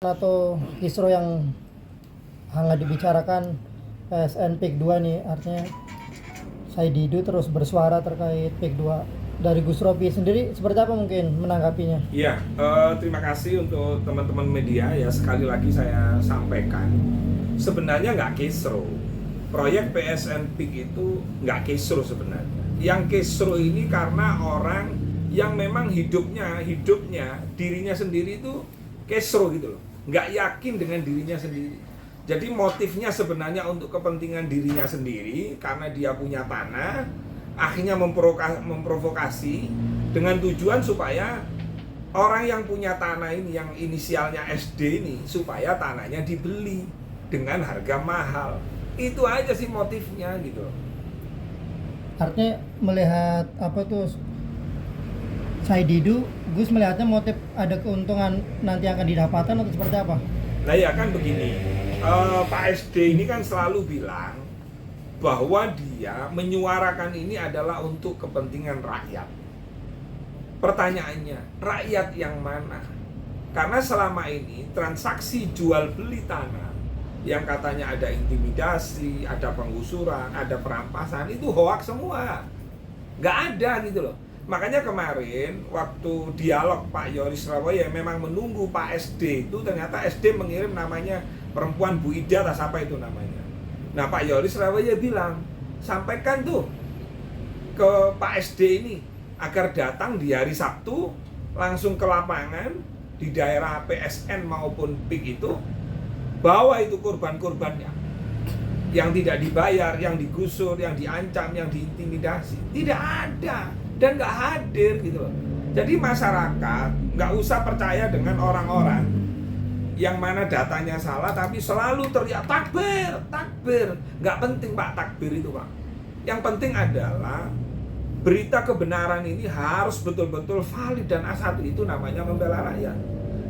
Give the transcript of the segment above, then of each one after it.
atau kisru yang hangat dibicarakan PSN PIK 2 nih, artinya Saididu terus bersuara terkait PIK 2. Dari Gus Robi sendiri seperti apa mungkin menanggapinya? Iya, terima kasih untuk teman-teman media ya. Sekali lagi saya sampaikan, sebenarnya nggak kisru. Proyek PSN PIK itu nggak kisru sebenarnya. Yang kisru ini karena orang yang memang hidupnya dirinya sendiri itu kisru gitu loh, nggak yakin dengan dirinya sendiri. Jadi motifnya sebenarnya untuk kepentingan dirinya sendiri karena dia punya tanah, akhirnya memprovokasi dengan tujuan supaya orang yang punya tanah ini, yang inisialnya SD ini, supaya tanahnya dibeli dengan harga mahal. Itu aja sih motifnya gitu loh. Artinya melihat apa tuh Saididu, Gus melihatnya motif ada keuntungan nanti akan didapatkan atau seperti apa? Nah ya kan begini, Pak SD ini kan selalu bilang bahwa dia menyuarakan ini adalah untuk kepentingan rakyat. Pertanyaannya, rakyat yang mana? Karena selama ini transaksi jual beli tanah yang katanya ada intimidasi, ada penggusuran, ada perampasan, itu hoaks semua. Nggak ada gitu loh. Makanya kemarin waktu dialog Pak Yoris Rawoya memang menunggu Pak SD itu, ternyata SD mengirim namanya perempuan Bu Ida atau apa itu namanya. Nah Pak Yoris Rawoya bilang, sampaikan tuh ke Pak SD ini agar datang di hari Sabtu langsung ke lapangan di daerah PSN maupun PIK itu, bawa itu korban-korbannya yang tidak dibayar, yang digusur, yang diancam, yang diintimidasi. Tidak ada dan nggak hadir gitu loh. Jadi masyarakat nggak usah percaya dengan orang-orang yang mana datanya salah tapi selalu teriak takbir, takbir. Nggak penting Pak takbir itu Pak. Yang penting adalah berita kebenaran ini harus betul-betul valid dan A1, itu namanya membela rakyat.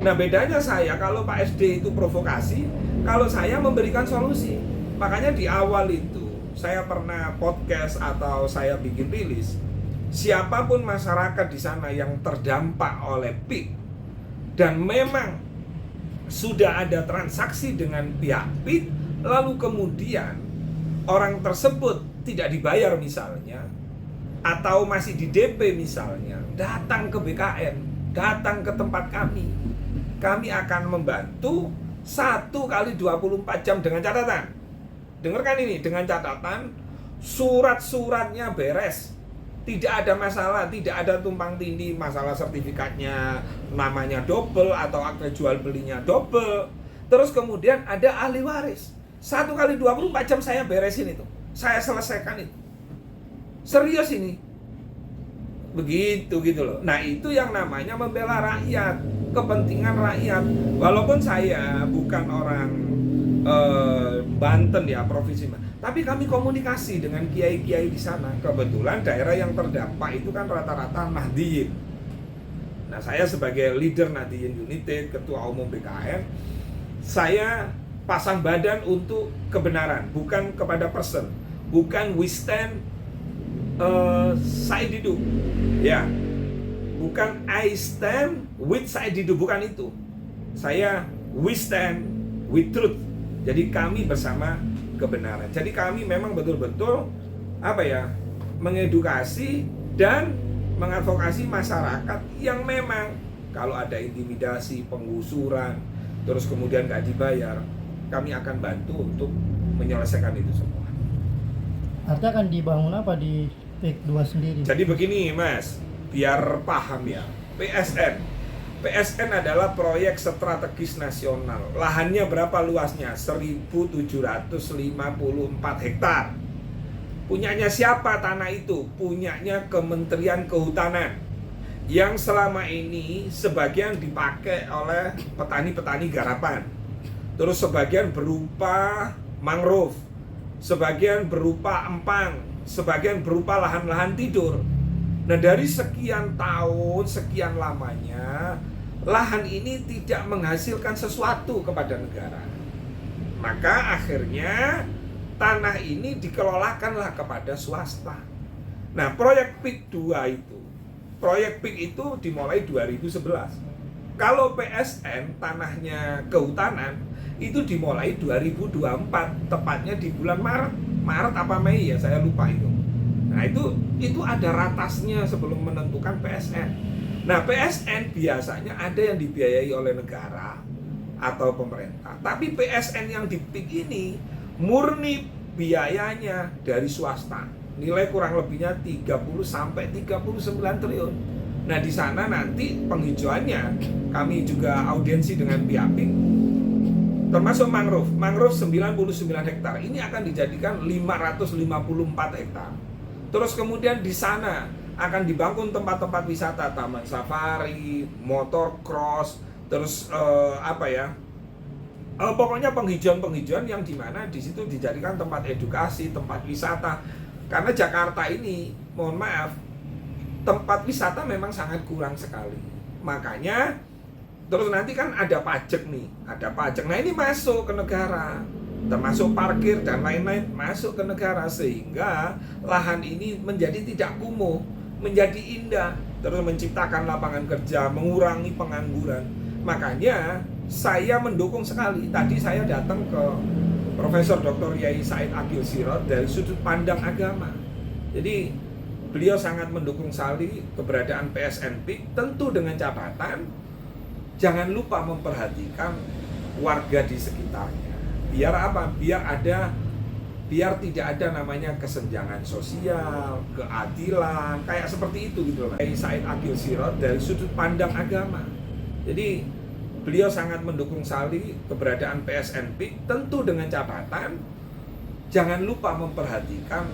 Nah bedanya saya, kalau Pak SD itu provokasi, kalau saya memberikan solusi. Makanya di awal itu saya pernah podcast atau saya bikin rilis, siapapun masyarakat di sana yang terdampak oleh PIK dan memang sudah ada transaksi dengan pihak PIK, lalu kemudian orang tersebut tidak dibayar misalnya, atau masih di DP misalnya, datang ke BKN, datang ke tempat kami. Kami akan membantu 1 kali 24 jam dengan catatan. Dengarkan ini, dengan catatan surat-suratnya beres. Tidak ada masalah, tidak ada tumpang tindih, masalah sertifikatnya namanya double atau akta jual belinya double. Terus kemudian ada ahli waris. 1 kali 24 jam saya beresin itu. Saya selesaikan itu. Serius ini. Begitu gitu loh. Nah, itu yang namanya membela rakyat, kepentingan rakyat. Walaupun saya bukan orang Banten ya, provinsi, tapi kami komunikasi dengan kiai-kiai di sana. Kebetulan daerah yang terdampak itu kan rata-rata Nahdliyin. Nah, saya sebagai leader Nahdliyin United, ketua umum BKN, saya pasang badan untuk kebenaran, bukan kepada person, bukan we stand Saididu, ya, bukan I stand with Saididu, bukan itu. Saya we stand with truth. Jadi kami bersama kebenaran. Jadi kami memang betul-betul mengedukasi dan mengadvokasi masyarakat yang memang kalau ada intimidasi, penggusuran, terus kemudian nggak dibayar, kami akan bantu untuk menyelesaikan itu semua. Artinya akan dibangun apa di PIK 2 sendiri? Jadi begini Mas, biar paham ya, PSN adalah proyek strategis nasional. Lahannya berapa luasnya? 1.754 hektar. Punyanya siapa tanah itu? Punyanya Kementerian Kehutanan, yang selama ini sebagian dipakai oleh petani-petani garapan. Terus sebagian berupa mangrove, sebagian berupa empang, sebagian berupa lahan-lahan tidur. Nah, dari sekian tahun, sekian lamanya, lahan ini tidak menghasilkan sesuatu kepada negara. Maka akhirnya tanah ini dikelolakanlah kepada swasta. Nah, proyek PIK 2 itu, proyek PIK itu dimulai 2011. Kalau PSN tanahnya kehutanan itu dimulai 2024, tepatnya di bulan Maret apa Mei ya, saya lupa itu. Nah, itu ada ratasnya sebelum menentukan PSN. Nah, PSN biasanya ada yang dibiayai oleh negara atau pemerintah. Tapi PSN yang di PIK ini murni biayanya dari swasta. Nilai kurang lebihnya 30 sampai 39 triliun. Nah, di sana nanti penghijauannya kami juga audiensi dengan pihak PIK. Termasuk mangrove. Mangrove 99 hektar. Ini akan dijadikan 554 hektar. Terus kemudian di sana akan dibangun tempat-tempat wisata, taman safari, motor cross, terus pokoknya penghijauan-penghijauan yang dimana di situ dijadikan tempat edukasi, tempat wisata. Karena Jakarta ini, mohon maaf, tempat wisata memang sangat kurang sekali. Makanya terus nanti kan ada pajak nih, ada pajak. Nah, ini masuk ke negara, termasuk parkir dan lain-lain masuk ke negara, sehingga lahan ini menjadi tidak kumuh, menjadi indah, terus menciptakan lapangan kerja, mengurangi pengangguran. Makanya saya mendukung sekali. Tadi saya datang ke Profesor Dr. Yai Said Akil Sirot dari sudut pandang agama. Jadi beliau sangat mendukung sekali keberadaan PSN PIK, tentu dengan catatan jangan lupa memperhatikan warga di sekitarnya. Biar apa? Biar tidak ada namanya kesenjangan sosial, keadilan, kayak seperti itu gitu loh. Said Akil Sirot dari sudut pandang agama. Jadi beliau sangat mendukung sekali keberadaan PSN PIK, tentu dengan catatan jangan lupa memperhatikan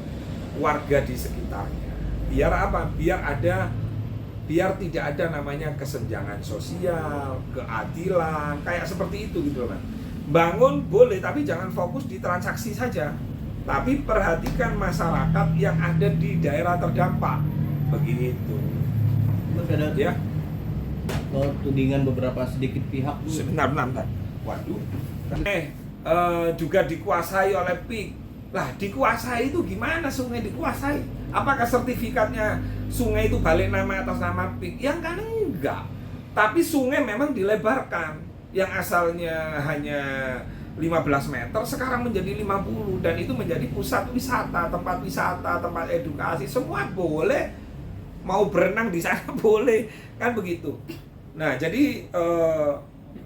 warga di sekitarnya. Biar apa? Biar tidak ada namanya kesenjangan sosial, keadilan, kayak seperti itu gitu loh. Bangun boleh, tapi jangan fokus di transaksi saja. Tapi perhatikan masyarakat yang ada di daerah terdampak. Begitu. Mas, ada Ya. kalau tudingan beberapa sedikit pihak tuh. Sebentar. Waduh. Juga dikuasai oleh PIK. Lah, dikuasai itu gimana sungai dikuasai? Apakah sertifikatnya sungai itu balik nama atas nama PIK? Yang kan enggak. Tapi sungai memang dilebarkan. Yang asalnya hanya 15 meter sekarang menjadi 50, dan itu menjadi pusat wisata, tempat edukasi, semua boleh. Mau berenang di sana boleh, kan begitu. Nah, jadi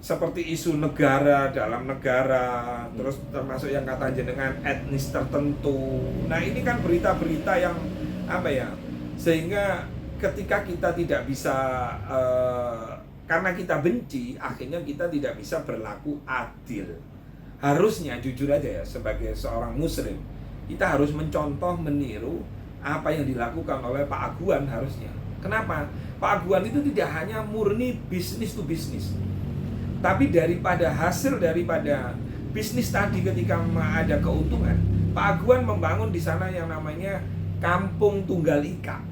seperti isu negara dalam negara, terus termasuk yang kata jenengan etnis tertentu. Nah, ini kan berita-berita yang sehingga ketika kita tidak bisa karena kita benci, akhirnya kita tidak bisa berlaku adil. Harusnya jujur aja ya, sebagai seorang muslim, kita harus mencontoh, meniru apa yang dilakukan oleh Pak Aguan harusnya. Kenapa? Pak Aguan itu tidak hanya murni bisnis to bisnis, tapi hasil daripada bisnis tadi, ketika ada keuntungan, Pak Aguan membangun di sana yang namanya Kampung Tunggal Ika.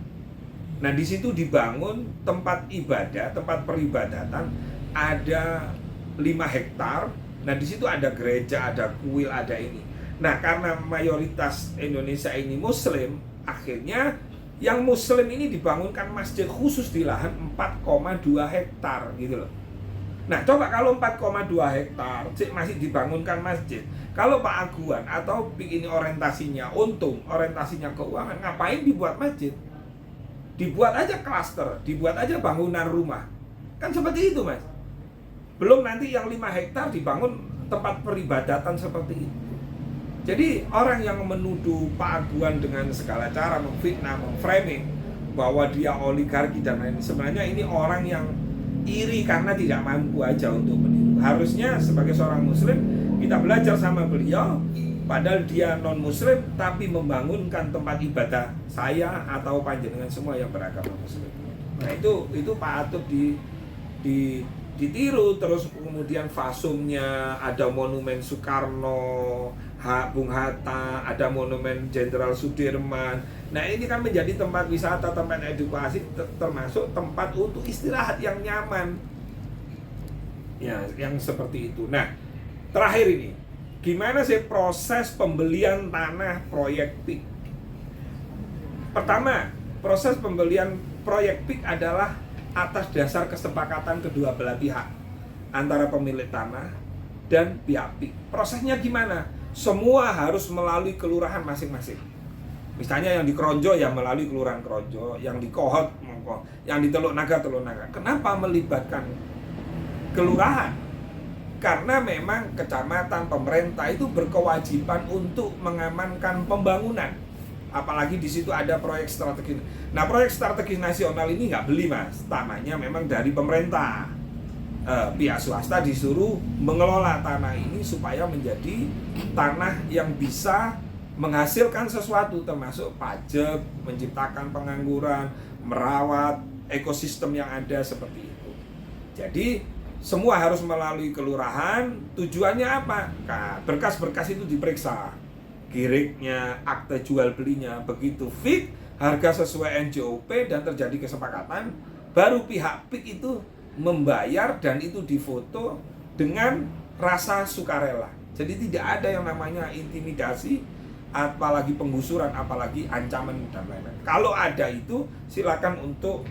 Nah, di situ dibangun tempat ibadah, tempat peribadatan, ada 5 hektar. Nah, di situ ada gereja, ada kuil, ada ini. Nah, karena mayoritas Indonesia ini muslim, akhirnya yang muslim ini dibangunkan masjid khusus di lahan 4,2 hektar gitu loh. Nah, coba kalau 4,2 hektar masih dibangunkan masjid. Kalau Pak Aguan atau PIK ini orientasinya untung, orientasinya keuangan, ngapain dibuat masjid? Dibuat aja klaster, dibuat aja bangunan rumah. Kan seperti itu, Mas. Belum nanti yang 5 hektar dibangun tempat peribadatan seperti itu. Jadi orang yang menuduh Pak Aguan dengan segala cara, memfitnah, memframing bahwa dia oligarki dan lain, sebenarnya ini orang yang iri karena tidak mampu aja untuk meniru. Harusnya sebagai seorang muslim kita belajar sama beliau, padahal dia non muslim tapi membangunkan tempat ibadah saya atau panjenengan semua yang beragama muslim. Nah, itu patut ditiru. Terus kemudian fasumnya ada monumen Soekarno, Bung Hatta, ada monumen Jenderal Sudirman. Nah, ini kan menjadi tempat wisata, tempat edukasi, termasuk tempat untuk istirahat yang nyaman. Ya, yang seperti itu. Nah, terakhir ini, gimana sih proses pembelian tanah proyek PIK? Pertama, proses pembelian proyek PIK adalah atas dasar kesepakatan kedua belah pihak antara pemilik tanah dan pihak PIK. Prosesnya gimana? Semua harus melalui kelurahan masing-masing. Misalnya yang di Kronjo ya melalui kelurahan Kronjo, yang di Kohot, yang di Teluk Naga. Kenapa melibatkan kelurahan? Karena memang kecamatan, pemerintah itu berkewajiban untuk mengamankan pembangunan. Apalagi di situ ada proyek strategis. Nah, proyek strategis nasional ini nggak beli, Mas. Tanahnya memang dari pemerintah. Pihak swasta disuruh mengelola tanah ini supaya menjadi tanah yang bisa menghasilkan sesuatu, termasuk pajak, menciptakan pengangguran, merawat ekosistem yang ada seperti itu. Jadi semua harus melalui kelurahan. Tujuannya apa? Nah, berkas-berkas itu diperiksa, kiriknya, akte jual belinya, begitu fit, harga sesuai NJOP dan terjadi kesepakatan, baru pihak PIK itu membayar dan itu difoto dengan rasa sukarela. Jadi tidak ada yang namanya intimidasi, apalagi penggusuran, apalagi ancaman dan lain-lain. Kalau ada itu silakan untuk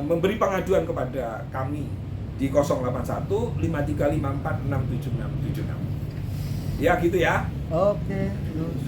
memberi pengaduan kepada kami di 081 5354 67676. Ya gitu ya. Oke, terus